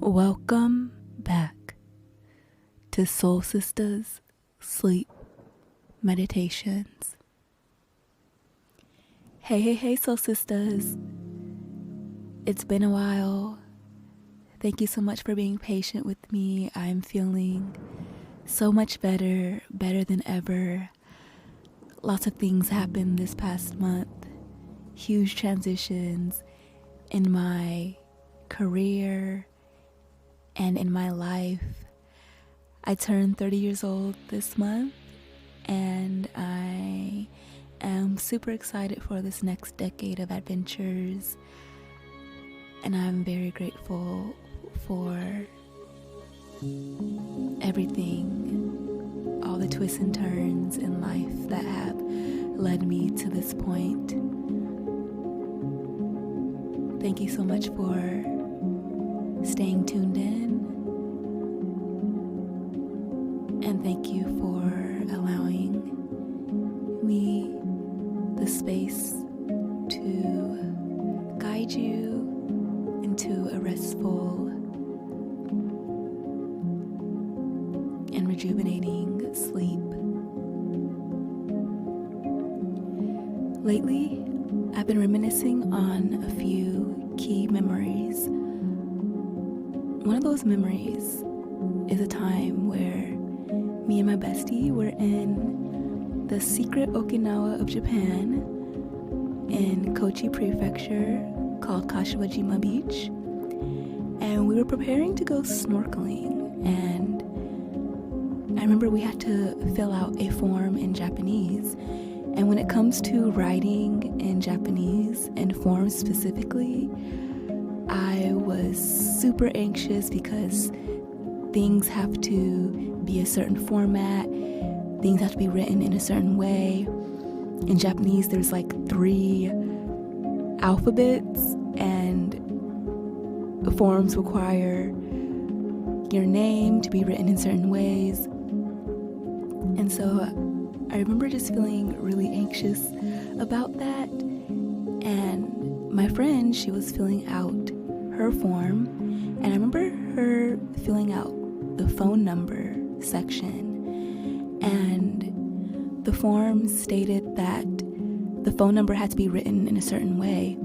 Welcome back to SoulSistasSleep Meditations. Hey, Soul Sisters. It's been a while. Thank you so much for being patient with me. I'm feeling so much better than ever. Lots of things happened this past month. Huge transitions in my career and in my life. I turned 30 years old this month, and I am super excited for this next decade of adventures. And I'm very grateful for everything, all the twists and turns in life that have led me to this point. Thank you so much for staying tuned in, and thank you for allowing me the space to guide you into a restful and rejuvenating sleep. Lately, I've been reminiscing on a few key memories. One of those memories is a time where me and my bestie were in the secret Okinawa of Japan in Kochi Prefecture called Kashiwajima Beach, and we were preparing to go snorkeling, and I remember we had to fill out a form in Japanese. And when it comes to writing in Japanese and forms specifically, I was super anxious because things have to be a certain format, things have to be written in a certain way. In Japanese, there's like 3 alphabets, and the forms require your name to be written in certain ways. And so I remember just feeling really anxious about that. And my friend, she was filling out her form, and I remember her filling out the phone number section, and the form stated that the phone number had to be written in a certain way.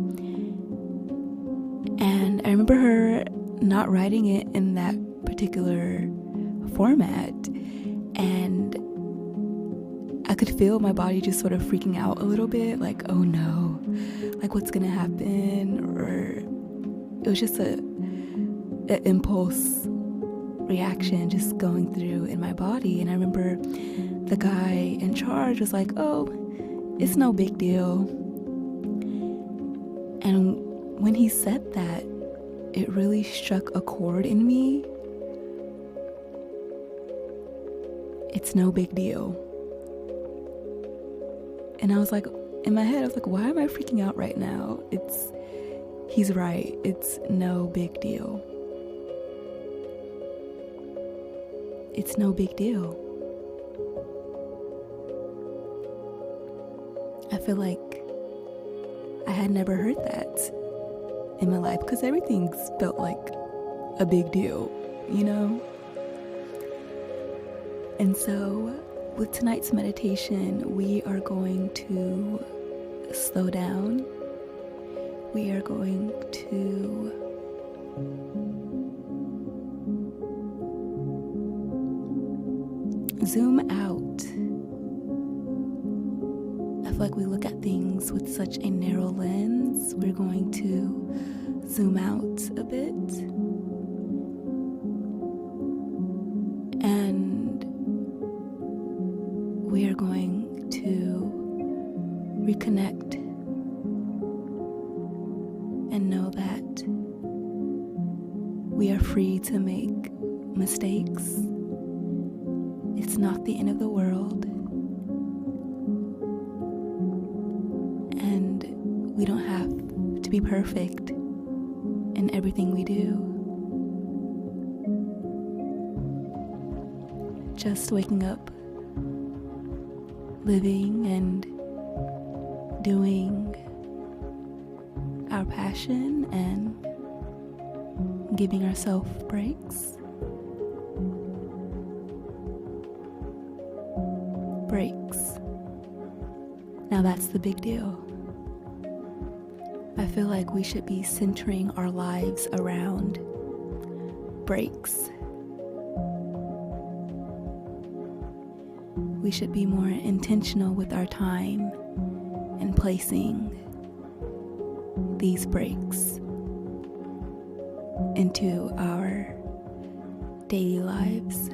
And I remember her not writing it in that particular format, and I could feel my body just sort of freaking out a little bit, like, oh no, like what's gonna happen? Or it was just an impulse reaction just going through in my body. And I remember the guy in charge was like, oh, it's no big deal. And when he said that, it really struck a chord in me. It's no big deal. And I was like, in my head, I was like, why am I freaking out right now? He's right. It's no big deal. It's no big deal. I feel like I had never heard that in my life, because everything's felt like a big deal, you know? And so with tonight's meditation, we are going to slow down. We are going to zoom out. I feel like we look at things with such a narrow lens. We're going to zoom out a bit. And we are going to reconnect and know that we are free to make mistakes. It's not the end of the world. And we don't have to be perfect in everything we do. Just waking up, living and doing our passion and giving ourselves breaks. Breaks. Now that's the big deal. I feel like we should be centering our lives around breaks. We should be more intentional with our time and placing these breaks into our daily lives.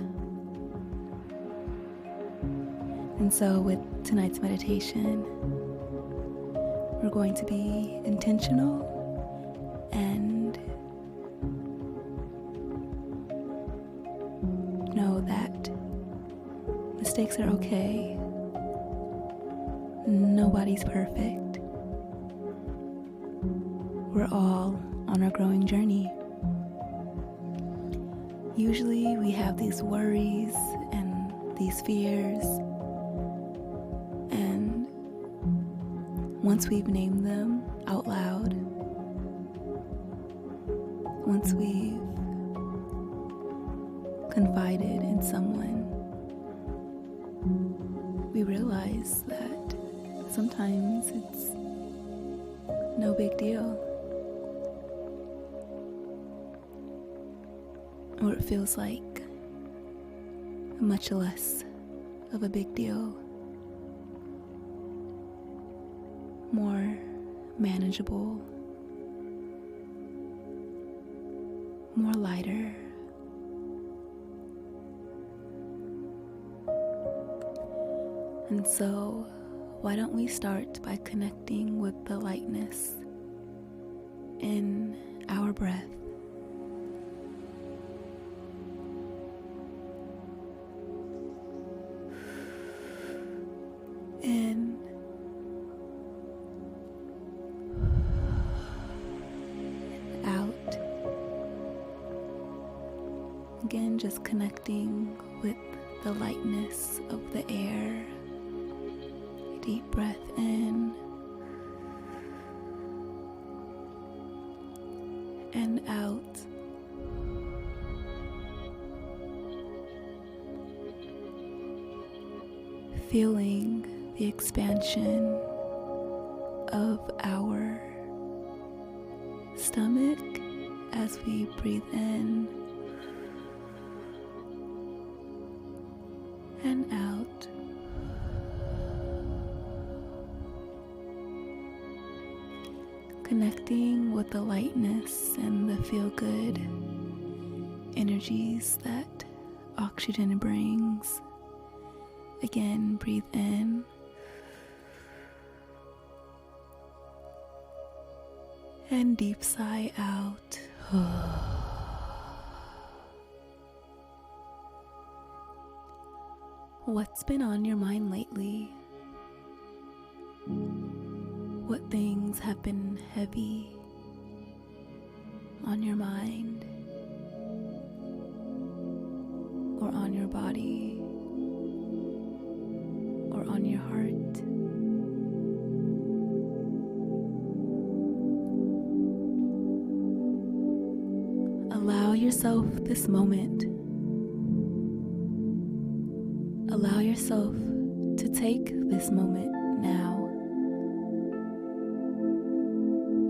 And so with tonight's meditation, we're going to be intentional and know that mistakes are okay. Nobody's perfect. We're all on our growing journey. Usually we have these worries and these fears, and once we've named them out loud, once we've confided in someone, we realize that sometimes it's no big deal. Or it feels like much less of a big deal. More manageable. More lighter. And so, why don't we start by connecting with the lightness in our breath? In and out. Again, just connecting with the lightness of the air. Deep breath in and out. Feeling the expansion of our stomach as we breathe in and out. Connecting with the lightness and the feel-good energies that oxygen brings. Again, breathe in and deep sigh out. What's been on your mind lately? What things have been heavy on your mind or on your body or on your heart? Allow yourself this moment. Allow yourself to take this moment now.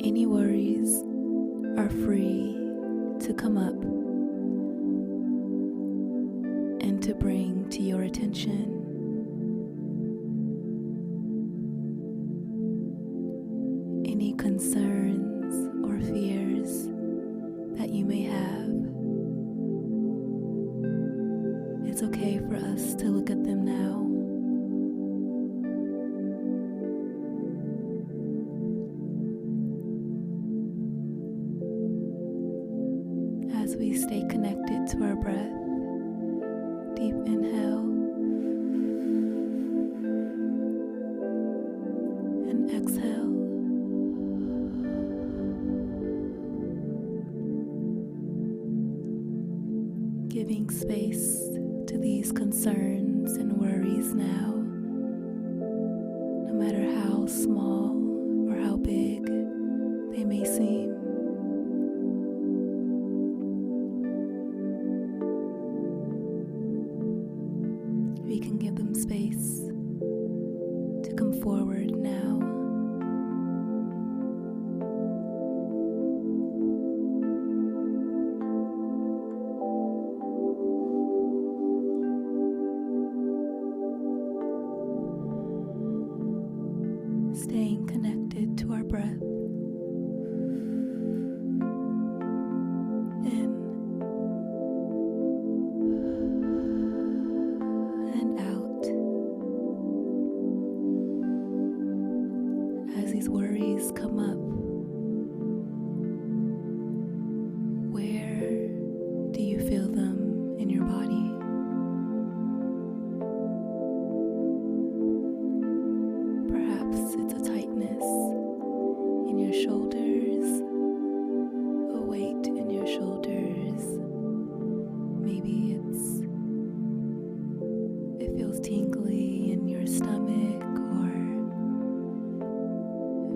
Any worries are free to come up and to bring to your attention. Any concerns or fears that you may have, it's okay for us to look at them now. As we stay connected to our breath, deep inhale and exhale. Giving space to these concerns and worries now, no matter how small or how big they may seem. we can give them space to come forward now. Staying connected to our breath. In and out. As these worries come up, where do you feel them in your body? Perhaps it's a tightness in your shoulders, a weight in your shoulders. Maybe it feels tingly in your stomach, or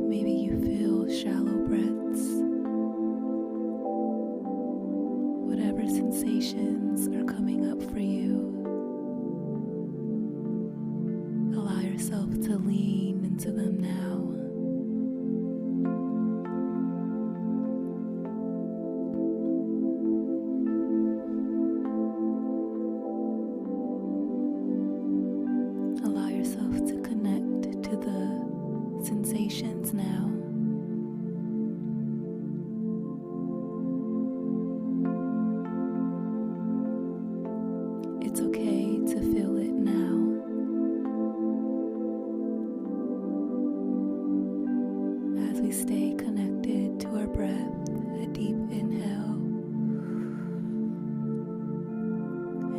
maybe you feel shallow breaths. Whatever sensations are coming up for you, allow yourself to lean into them now. Allow yourself to connect to the sensations now. It's okay to feel it now. As we stay connected to our breath, a deep inhale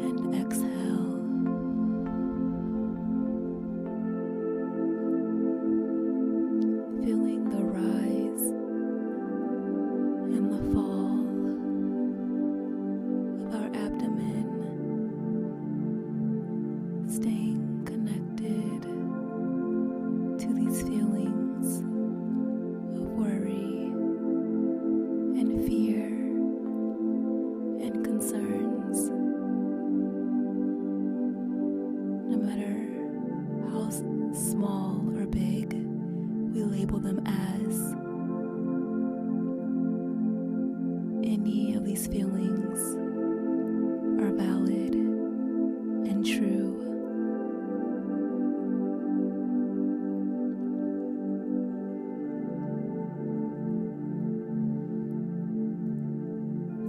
and exhale. Feeling the rise and the fall of our abdomen, staying connected to these feelings of worry and fear and concerns. No matter how small or big we label them as, any of these feelings are valid and true.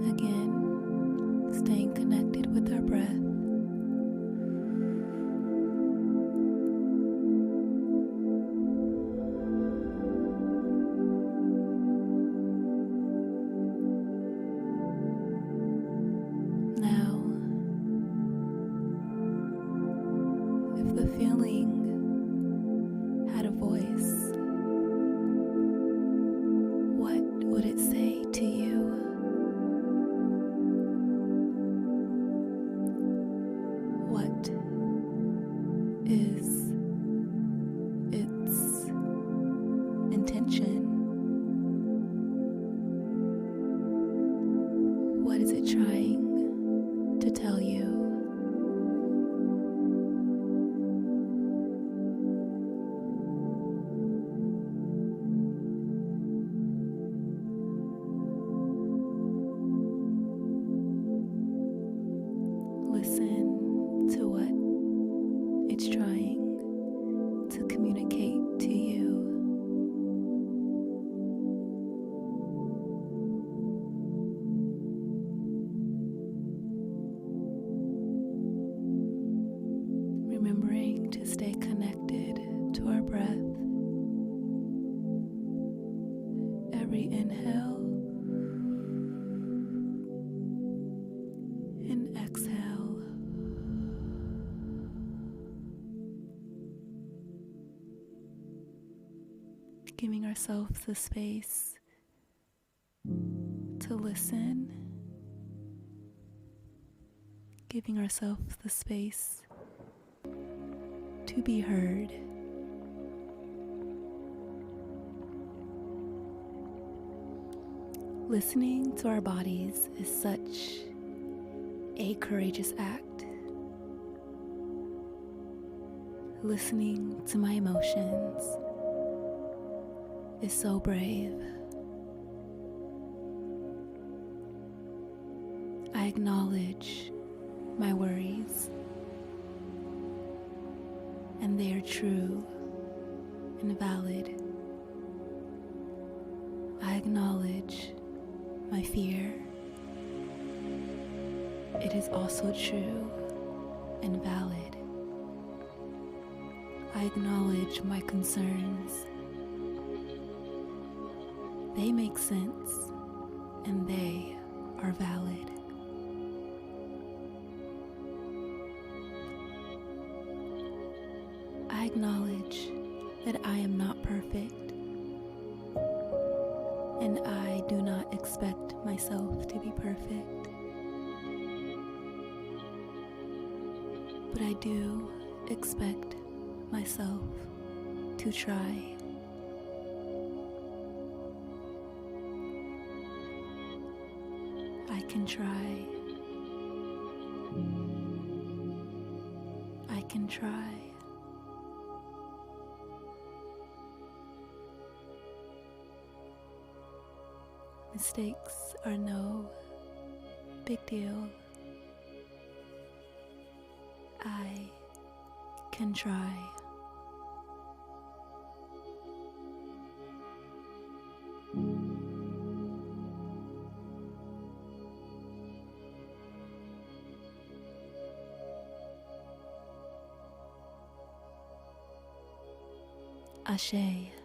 Again, staying connected with our breath. Now, if the feeling had a voice, what would it say to you? What is its intention? What is it trying to tell you? Listen to what it's trying to communicate to you. Remembering to stay connected to our breath. Every inhale and exhale. Giving ourselves the space to listen. Giving ourselves the space to be heard. Listening to our bodies is such a courageous act. listening to my emotions is so brave. I acknowledge my worries, and they are true and valid. I acknowledge my fear. It is also true and valid. I acknowledge my concerns. They make sense and they are valid. I acknowledge that I am not perfect, and I do not expect myself to be perfect. But I do expect myself to try. I can try. I can try. Mistakes are no big deal. I can try. Ashe.